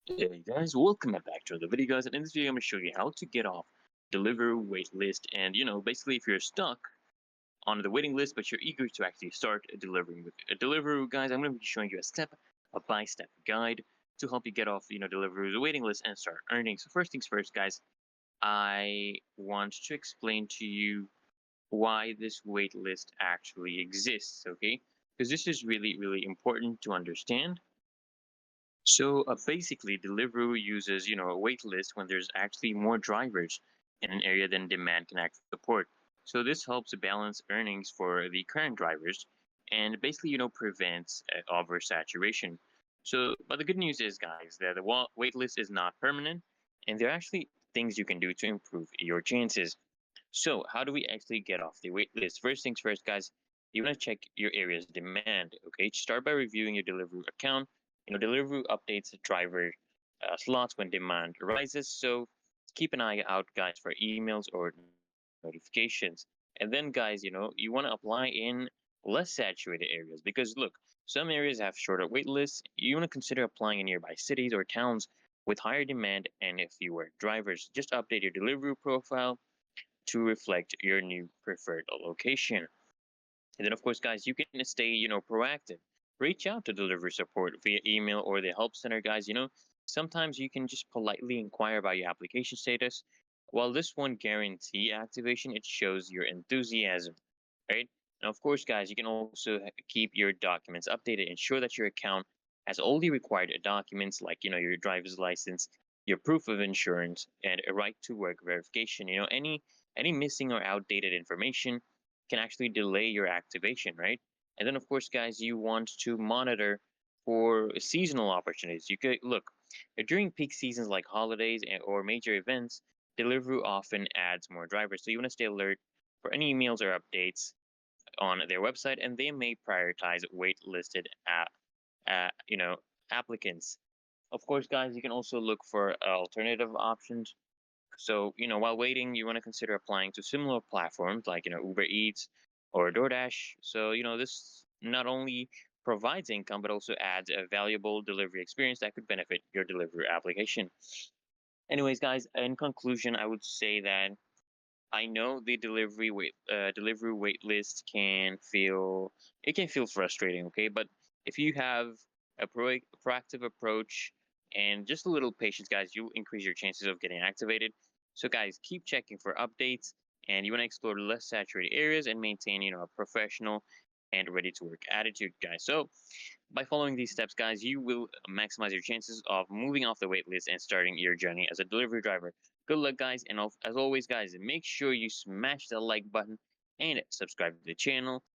Hey guys, welcome back to the video guys, and in this video I'm going to show you how to get off Deliveroo waitlist. And basically if you're stuck on the waiting list but you're eager to actually start delivering with Deliveroo, guys, I'm going to be showing you a by-step guide to help you get off Deliveroo's waiting list and start earning. So first things first, guys, I want to explain to you why this waitlist actually exists, okay? Because this is really important to understand. So basically, Deliveroo uses, a wait list when there's actually more drivers in an area than demand can actually support. So this helps balance earnings for the current drivers and basically, prevents oversaturation. So, but the good news is, guys, that the wait list is not permanent, and there are actually things you can do to improve your chances. So, how do we actually get off the wait list? First things first, guys, you want to check your area's demand. Okay, start by reviewing your Deliveroo account. Deliveroo updates the driver slots when demand rises. So, keep an eye out, guys, for emails or notifications. And then, guys, you want to apply in less saturated areas because look, some areas have shorter wait lists. You want to consider applying in nearby cities or towns with higher demand and fewer drivers. Just update your Deliveroo profile to reflect your new preferred location. And then, of course, guys, you can stay, proactive. Reach out to delivery support via email or the help center, guys. Sometimes you can just politely inquire about your application status. While this won't guarantee activation, it shows your enthusiasm, right? Now, of course, guys, you can also keep your documents updated. Ensure that your account has all the required documents like, your driver's license, your proof of insurance, and a right to work verification. Any missing or outdated information can actually delay your activation, right? And then, of course, guys, you want to monitor for seasonal opportunities. You could look during peak seasons like holidays or major events. Deliveroo often adds more drivers, so you want to stay alert for any emails or updates on their website, and they may prioritize wait-listed you know applicants. Of course, guys, you can also look for alternative options. So, while waiting, you want to consider applying to similar platforms like, Uber Eats or DoorDash. So, this not only provides income, but also adds a valuable delivery experience that could benefit your delivery application. Anyways, guys, in conclusion, I would say that I know the delivery wait list can feel frustrating, okay? But if you have a proactive approach and just a little patience, guys, you'll increase your chances of getting activated. So, guys, keep checking for updates, and you want to explore less saturated areas and maintain, a professional and ready to work attitude, guys. So, by following these steps, guys, you will maximize your chances of moving off the wait list and starting your journey as a delivery driver. Good luck, guys, and as always, guys, make sure you smash the like button and subscribe to the channel.